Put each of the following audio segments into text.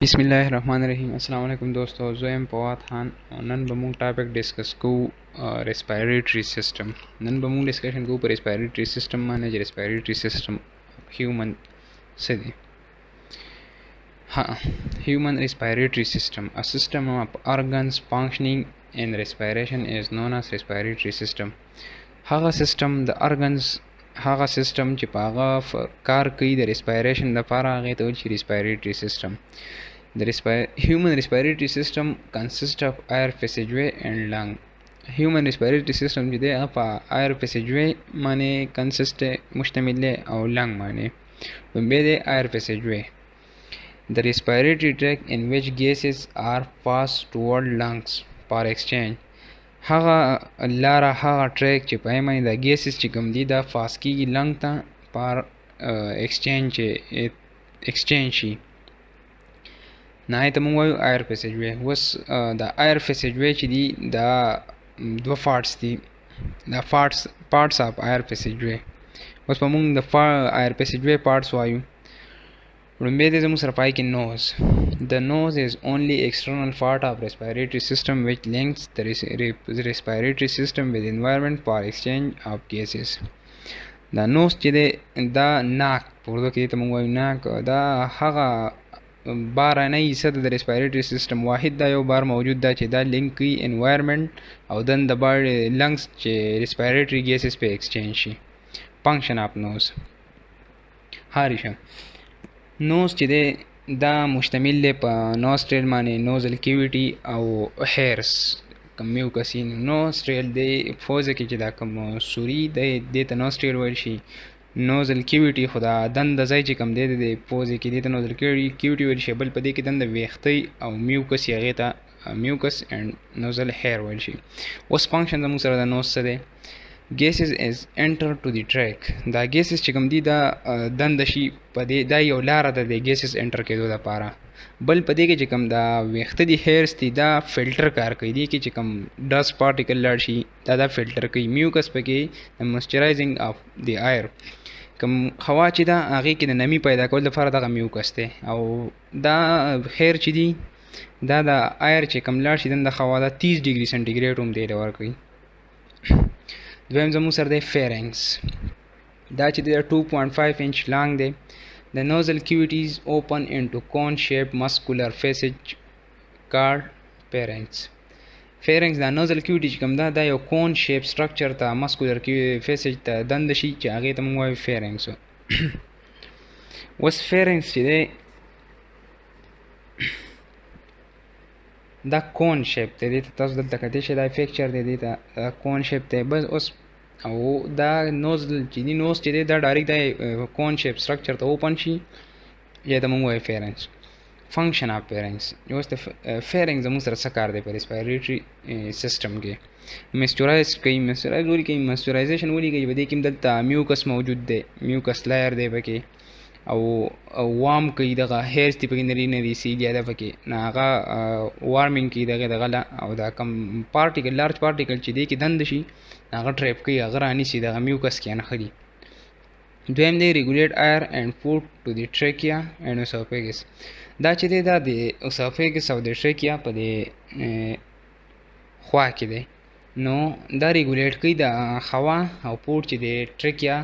बिस्मिल्लाहिर्रहमानिर्रहीम। अस्सलाम वालेकुम दोस्तों, ज़ोएम पवाद खान नन बमूंग टॉपिक डिस्कस को रेस्पिरेटरी सिस्टम नन बमूंग डिस्कशन को रेस्पिरेटरी सिस्टम माने रेस्पिरेटरी सिस्टम ह्यूमन से हाँ human respiratory system, a system of organs functioning in respiration is known as respiratory system. هغه سیستم د ارګنز هغه سیستم چې په هغه کار کوي د ریسپایریشن لپاره هغې ته ویل شي ریسپایریټري سیستم. human respiratory system consists of air passageway and lung. human respiratory system چې دی هغه په air passageway باندې consist مشتمل دی او lung باندې. لومبی دی air passageway, the respiratory tract in which gases are passed toward lungs for exchange. هغه لاره هغه ټریک چې په یې د ګیسز چې کوم دي دا پاس کېږي لنګ ته پر ایکسچینج شي. نهایت موږ وایو ایر پیسیج وی. اوس د ایر پیسیج وی چې دي دا دوه پارټس دي، دا پارټس اف ایر پیسیج وی. اوس په موږ د ایر پیسیج وی پارټس وایو. لومبی دی زموږ سره پای کې نوز. The nose is only external part of respiratory system which links the respiratory system with environment for exchange of gases. دا نوز چې دی دا ناک په اردو کې ته موږ وایو ناک، دا هغه بارنی حصه د ریسپایریټري سیستم واحد دا یو بار موجود دا چې دا لینک کوي انوایرمنټ او دن د باډي لنګز چې ریسپایریټري ګیسز په ایکسچینج شي. فنکشن اف نوز. هاریشه نوز چې دی دا مشتمل دی په نوستریل باندې، نوزل کیویټي او هیرس کوم میوکسین. نوستریل دی فوزه کې چې دا کوم سوري دی دې ته نوستریل ویل شي. نوزل کیویټي خدا دند ځای چې کوم دی د پوزې کې دې ته نوزل کیویټي ویل شي، بل په دې کې دند ویښتۍ او میوکس یې هغې ته میوکس اینډ نوزل هیر ویل شي. اوس فنکشن زموږ سره د نوز څه دی؟ gases is enter to the track. دا gases چې کوم دي دا دند شي په دې دا یو لاره ده د gases enter کېدو لپاره. بل په دې کې چې کوم دا ویښته دي هیرس دي دا فلټر کار کوي، دي کې چې کوم ډست پارټیکل لاړ شي دا فلټر کوي. میوکس پکې د موئسچرایزینګ اف دی ایر، کوم هوا چې دا هغې کې د نمی پیدا کول لپاره دغه میوکس دی. او دا هیر چې دي دا د ایر چې کوم لاړ شي د هوا دا 30 ډیګري سنټیګریډ هم دی ورکوي. دویم زموږ سره دی فیرنګس. دا چې دی 2.5 inch long دی. The nasal cavities open into cone-shaped muscular passage called pharynx. pharynx دا nasal cavity چې کوم دا یو cone shape structure ته muscular passage ته دند شي چې هغې ته موږ وایو pharynx. اوس pharynx چې دی دا کون شیپ دی، دې ته تاسو دلته کتلی شئ دا پکچر دی، دې ته کون شیپ دی. بس اوس او دا نوز چې دی نوز چې دی دا ډایرکټ دا کون شیپ سټرکچر ته اوپن شي یا ته موږ وایو فیرنګس. فنکشن اف فیرنګس. اوس د فیرنګس زموږ سره څه کار دی په ریسپایریټري سیستم کې؟ مسچورایز کوي. مسچورایز ولې کوي؟ مسچورایزیشن ولې کوي؟ په دې کې دلته میوکس موجود دی، میوکس لایر دی پکې، او وارم کوي دغه هیرس دی پکې نری نری سیلیا ده پکې نه هغه وارمینګ کوي دغه لا او دا کم پارټیکل لارج پارټیکل چې دی کې دند شي هغه ټریپ کوي هغه رانیسي دغه میوکس کې نه خدي. دویم دی ریګولیټ ایر اینډ فوډ ټو دی ټریکیا اینډ اوسوفیګس. دا چې دی دا د اوسوفیګس او د ټریکیا په دې خوا کې دی، نو دا ریګولیټ کوي د هوا او فوډ چې د ټریکیا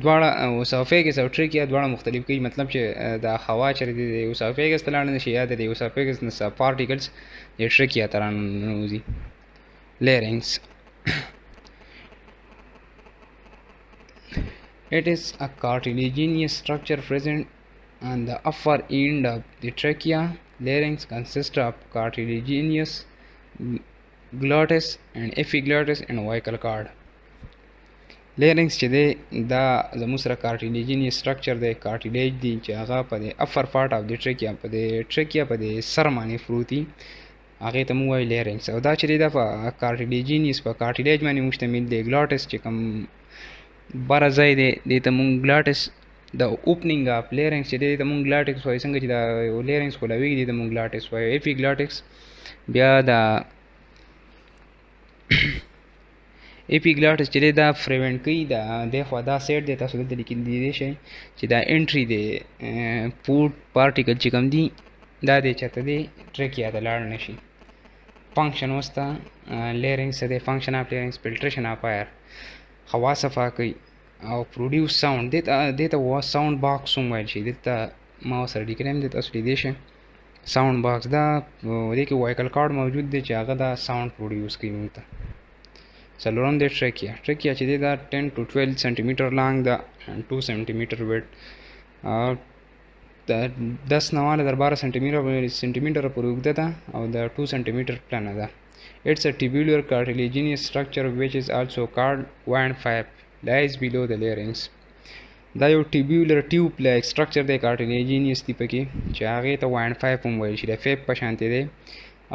دواړه اوسوفیګس او ټریکیا دواړه مختلف کوي. مطلب چې دا هوا چې د اوسوفیګس ته لاړ نه شي یا د اوسوفیګس نه پارټیکلز د ټریکیا ته راننوځي. لیرنګس. It is a cartilaginous structure present on the upper end of the trachea. Larynx consists of cartilaginous glottis and epiglottis and vocal cord. لیرنګس چې دی دا زموږ سره کارټیلیجینیس سټرکچر دی، کارټیلیج دی چې هغه په د افر پارټ آف د ټریکیا په د ټریکیا په د سر باندې پروتي هغې ته موږ وایو لیرنګس. او دا چې دی دا په کارټیلیجینیس په کارټیلیج باندې مشتمل دی. ګلاټس چې کوم بره ځای دی دې ته موږ ګلاټس د اوپننګ اف لیرنګس چې دی ته موږ ګلاټکس وایو. څنګه چې دا لیرنګس خلاویږي دې ته موږ ګلاټکس وایو. ایپیګلاټکس بیا دا اپیګلاټس چې دا پریونټ کوي دا د خوا دا سیټ دی تاسو دلته لیکلی شئ چې دا انټری دی فود پارټیکل چې کوم دي دا دی چېرته دی ټریکیا ته لاړ نه شي. فنکشن اوس ته لیرنګس دی فنکشن آف لیرنګس فلټریشن آف ایر هوا صفا کوي او پروډیوس ساوند دې ته ساوند باکس هم ویل شي. دلته ما سره لیکلی هم دی تاسو لیدلی شئ ساوند باکس دا دې کې وایکل کارډ موجود دی چې هغه دا ساوند پروډیوس کوي موږ ته. څلورم دی ټریکیا چې دی دا 10 to 12 سنټیمیټر لانګ ده and 2 سنټیمیټر ویډ دا 10 نه واله در 12 سنټیمیټر پورې اوږده ده او دا 2 سنټیمیټر پلنه ده. It's a tubular cartilaginous structure which is also called wand pipe lies below the larynx. دا یو ټیبیولر ټیوب لایک سټرکچر دی کارټیلیجینیس دی پکې چې هغې ته وایند پایپ هم ویل شي. د فیپ په شانتې دی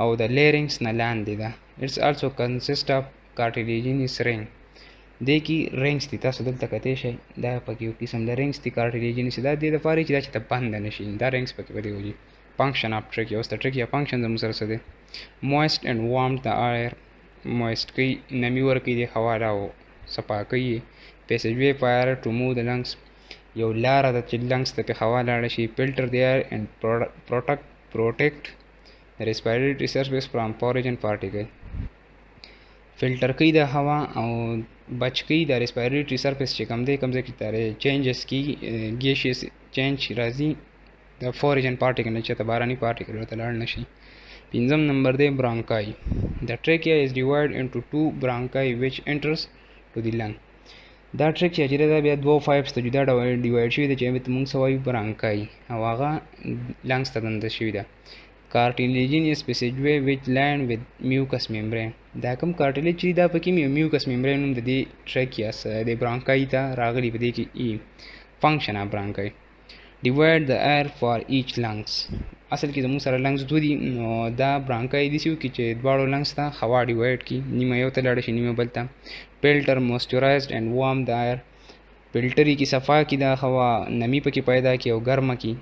او د لیرنګس نه لاندې ده. It's also consist of cartilaginous ring. دې کې رینګس دي تاسو دلته کتی شئ دا پکې یو قسم د رینګس دي کارټیلیجینس دا دې دپاره چې دا چې ته بنده نه شي دا رینګس پکې په دې وجې. فنکشن آف ټریکیا اوس د ټریکیا فنکشن زموږ سره څه دی مویسټ اینډ وارم د ایر مویسټ کوي نمي ورکوي د هوا را او صفا کوي. پیسج وے فایر ټو موو د لنګس یو لاره ده چې لنګس ته پې هوا لاړه شي. فلټر د ایر اینډ پروټیکټ د ریسپایریټري سرفیس فرام فورجن پارټیکل فلټر کوي د هوا او بچ کوي د ریسپایریټري سرفیس چې کوم دی کوم ځای کې ترې چینجز کېږي ګیشیس چینج راځي د فورجن پارټیکل نه چې ته باراني پارټیکل ورته لاړ نه شي. پنځم نمبر دی برانکای. د ټریکیا از ډیوایډ انټو 2 برانکای ویچ انټرس ټو دی لنګ. دا ټریکیا چې دا بیا دوه پایپس ته جدا ډیوایډ شوي ده چې موږ څه وایو برانکای او هغه لنګس ته دنده شوي ده. cartilaginous passageway which line with mucous membrane. دا کوم کارټیلیج چې دا پکې میوکس ممبرین هم د دې ټریکیا د برانکای ته راغلي په دې کې فنکشن آف برانکای. ډیوایډ د ایر فار ایچ لنګس. اصل کې زموږ سره لنګس دوه دي نو دا برانکای داسې وکړي چې دواړو لنګس ته هوا ډیوایډ کړي نیمه یو ته لاړه شي نیمه بل ته. فلټر موسچرایزډ اینډ وارم د ایر فلټري کې صفا کړي دا هوا نمی پکې پیدا کړي او ګرمه کړي.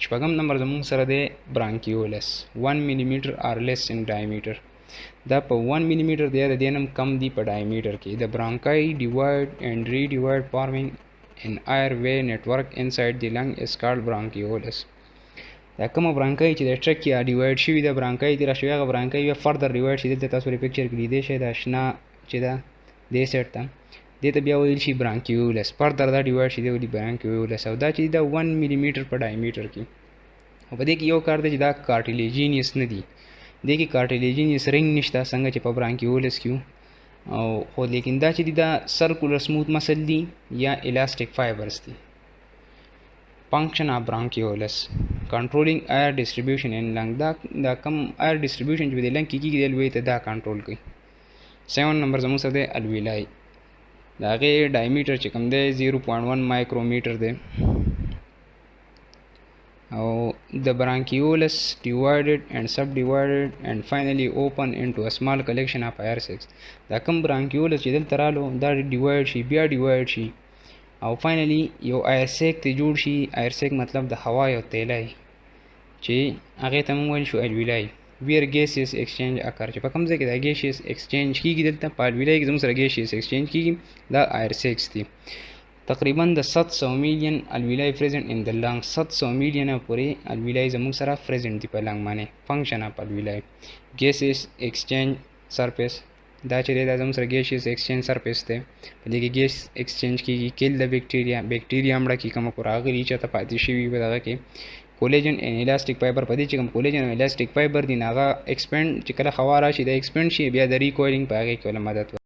شپږم نمبر زموږ سره دی برانکیولس 1 ملیمیټر آر لیس ان ډایمیټر. دا په 1 ملیمیټر دی د دې نه کم دی په ډایمیټر کې. د برانکای ډیوایډ اینډ ری ډیوایډ فارمینګ ان ایر وے نیټورک انسایډ دی لنګ از کالډ برانکیولس. دا کومه برانکای چې د ټریکیا ډیوایډ شوي ده برانکای تېره شوې هغه برانکای بیا فردر ډیوایډ شي. دلته تاسو پکچر کې لیدی شئ دا شنه چې ده دې سیټ ته دې ته بیا ویل شي برانکیولس. فردر دا ډیوایډ شي دی ولي برانکیولس او دا چې دا 1 ملیمیټر په ډایمیټر کې. او په دې کې یو کار دی چې دا کارټیلیجینیس نه دي دې کې کارټیلیجینیس رنګ نشته څنګه چې په برانکیولس کې او خو لیکن دا چې دا سرکولر سموث مسل دي یا الاسټیک فایبرز دي. فنکشن آف برانکیولس کنټرولینګ ایر ډسټریبیوشن ان لنګ. دا کم ایر ډسټریبیوشن چې د لنګ کې کېږي د لوی ته دا کنټرول کوي. 7 نمبر زموږ سره دی الویلای. د هغې ډایمیټر چې کوم دی 0.1 مایکرومیټر دی او د برانکیولس divided and subdivided and finally open into a small collection of air sacs. دا کوم برانکیولس چې دلته رالو دا ډیوایډ شي بیا ډیوایډ شي او فاینلی یو ایر سیک ته جوړ شي. ایر سیک مطلب د هوا یو تیلی چې هغې ته موږ ویل شو الویلای. ویر ګیسیس ایکسچینج اکر چې په کوم ځای کې دا ګیسیس ایکسچینج کېږي دلته په الویلای کې زموږ سره ګیسیس ایکسچینج کېږي دا ایر سیکس دي. تقریبا د 700 میلیون الویلای پریزنٹ ان د لنګ 700 میلیون پورې الویلای زموږ سره پریزنٹ دي په لنګ باندې. فنکشن اف الویلای ګیسیس ایکسچینج سرفیس دا چې دا زموږ سره ګیسیس ایکسچینج سرفیس دی په دې کې ګیس ایکسچینج کېږي. کیل د بیکټیریا مړه کې کومه کو راغلي چې ته پاتې شوي په دغه کې کولیجن ان الاسټیک فایبر په دې چې کوم کولیجن او الاسټیک فایبر دي هغه ایکسپینډ چې کله هوا راشي دا ایکسپینډ شي بیا د ریکویلینګ په هغې کې مدد